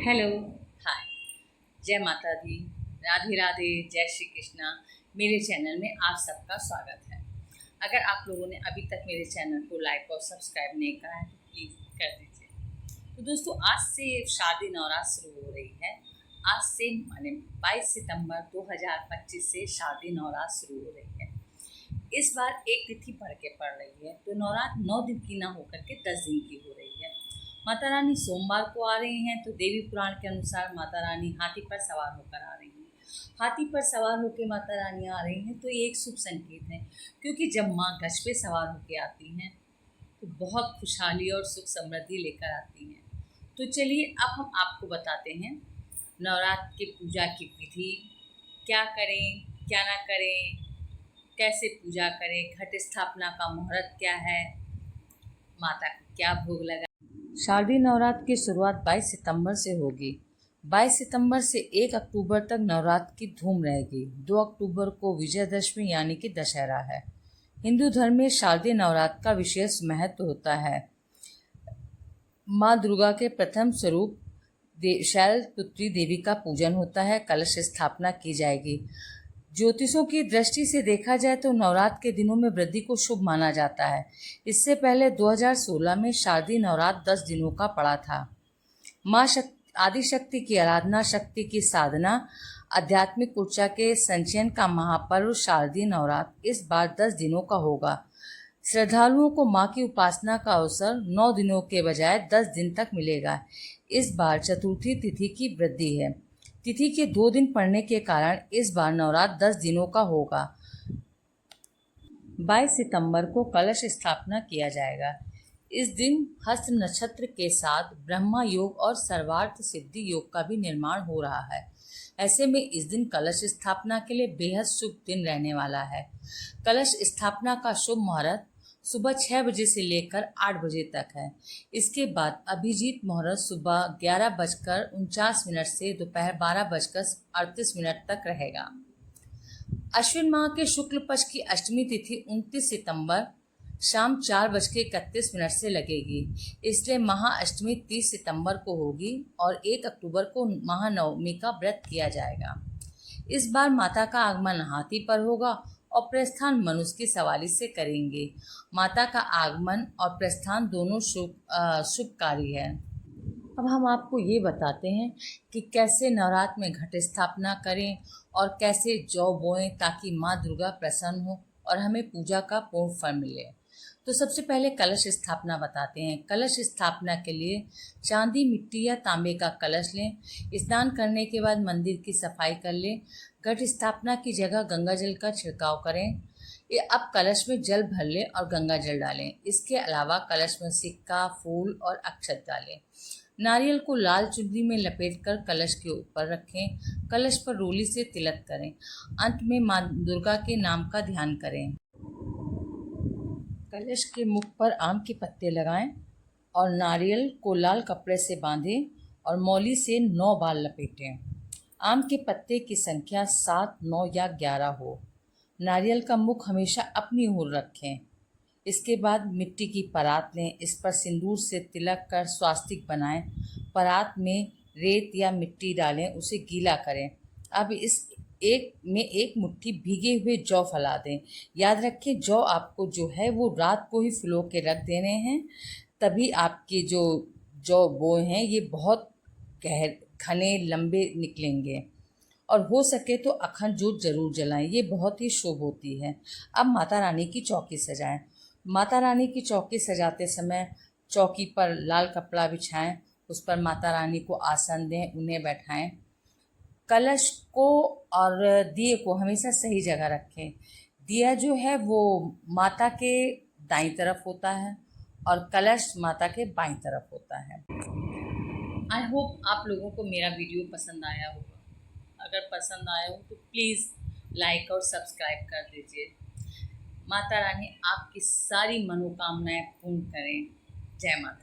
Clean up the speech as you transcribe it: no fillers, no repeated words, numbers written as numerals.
Hello, हाय, जय माता दी, राधे राधे, जय श्री कृष्णा। मेरे चैनल में आप सबका स्वागत है। अगर आप लोगों ने अभी तक मेरे चैनल को लाइक और सब्सक्राइब नहीं करा है तो प्लीज़ कर दीजिए। तो दोस्तों, आज से शारदीय नवरात्र शुरू हो रही है। आज से माने 22 सितंबर 2025 से शारदीय नवरात्र शुरू हो रही है। इस बार एक तिथि बढ़ के पड़ रही है, तो नवरात्र 9 दिन की ना होकर के 10 दिन की हो रही है। माता रानी सोमवार को आ रही हैं, तो देवी पुराण के अनुसार माता रानी हाथी पर सवार होकर आ रही हैं। हाथी पर सवार होकर माता रानी आ रही हैं तो ये एक शुभ संकेत है, क्योंकि जब माँ गज पे सवार होकर आती हैं तो बहुत खुशहाली और सुख समृद्धि लेकर आती हैं। तो चलिए अब हम आपको बताते हैं नवरात्र की पूजा की विधि, क्या करें क्या ना करें, कैसे पूजा करें, घट स्थापना का मुहूर्त क्या है, माता को क्या भोग लगा। शारदीय नवरात्र की शुरुआत 22 सितंबर से होगी। 22 सितंबर से 1 अक्टूबर तक नवरात्र की धूम रहेगी। 2 अक्टूबर को विजयदशमी यानी कि दशहरा है। हिंदू धर्म में शारदीय नवरात्र का विशेष महत्व होता है। माँ दुर्गा के प्रथम स्वरूप शैलपुत्री देवी का पूजन होता है। कलश स्थापना की जाएगी। ज्योतिषों की दृष्टि से देखा जाए तो नवरात्र के दिनों में वृद्धि को शुभ माना जाता है। इससे पहले 2016 में शारदीय नवरात्र 10 दिनों का पड़ा था। माँ आदिशक्ति की आराधना, शक्ति की साधना, आध्यात्मिक ऊर्जा के संचयन का महापर्व शारदीय नवरात्र इस बार 10 दिनों का होगा। श्रद्धालुओं को माँ की उपासना का अवसर 9 दिनों के बजाय 10 दिन तक मिलेगा। इस बार चतुर्थी तिथि की वृद्धि है। तिथि के 2 दिन पड़ने के कारण इस बार नवरात्र 10 दिनों का होगा। 22 सितंबर को कलश स्थापना किया जाएगा। इस दिन हस्त नक्षत्र के साथ ब्रह्मा योग और सर्वार्थ सिद्धि योग का भी निर्माण हो रहा है। ऐसे में इस दिन कलश स्थापना के लिए बेहद शुभ दिन रहने वाला है। कलश स्थापना का शुभ मुहूर्त सुबह 6 बजे से लेकर 8 बजे तक है। इसके बाद अभिजीत मुहूर्त सुबह 11:49 से दोपहर 12:38 तक रहेगा। अश्विन माह के शुक्ल पक्ष की अष्टमी तिथि 29 सितंबर शाम 4:31 से लगेगी। इसलिए महाअष्टमी 30 सितंबर को होगी और 1 अक्टूबर को महानवमी का व्रत किया जाएगा। इस बार माता का आगमन हाथी पर होगा और प्रस्थान मनुष्य की सवारी से करेंगे। माता का आगमन और प्रस्थान दोनों शुभकारी है। अब हम आपको ये बताते हैं कि कैसे नवरात्र में घट स्थापना करें और कैसे जौ बोएं ताकि माँ दुर्गा प्रसन्न हो और हमें पूजा का पूर्ण फल मिले। तो सबसे पहले कलश स्थापना बताते हैं। कलश स्थापना के लिए चांदी, मिट्टी या तांबे का कलश लें। स्नान करने के बाद मंदिर की सफाई कर लें। घट स्थापना की जगह गंगा जल का छिड़काव करें। अब कलश में जल भर लें और गंगा जल डालें। इसके अलावा कलश में सिक्का, फूल और अक्षत डालें। नारियल को लाल चुन्नी में लपेटकर कलश के ऊपर रखें। कलश पर रोली से तिलक करें। अंत में माँ दुर्गा के नाम का ध्यान करें। कलश के मुख पर आम के पत्ते लगाएं और नारियल को लाल कपड़े से बांधें और मौली से 9 बार लपेटें। आम के पत्ते की संख्या 7, 9 या 11 हो। नारियल का मुख हमेशा अपनी ओर रखें। इसके बाद मिट्टी की परात लें। इस पर सिंदूर से तिलक कर स्वास्तिक बनाएं। परात में रेत या मिट्टी डालें, उसे गीला करें। अब इस एक मुट्ठी भीगे हुए जौ फैला दें। याद रखें, जौ आपको जो है वो रात को ही फुलो के रख देने हैं, तभी आपके जो जौ बोए हैं ये बहुत घने लंबे निकलेंगे। और हो सके तो अखंड जोत जरूर जलाएं, ये बहुत ही शुभ होती है। अब माता रानी की चौकी सजाएं। माता रानी की चौकी सजाते समय चौकी पर लाल कपड़ा बिछाएं, उस पर माता रानी को आसन दें, उन्हें बैठाएं। कलश को और दिए को हमेशा सही जगह रखें। दिया जो है वो माता के दाईं तरफ होता है और कलश माता के बाईं तरफ होता है। आई होप आप लोगों को मेरा वीडियो पसंद आया होगा। अगर पसंद आया हो तो प्लीज़ लाइक और सब्सक्राइब कर दीजिए। माता रानी आपकी सारी मनोकामनाएं पूर्ण करें। जय माता।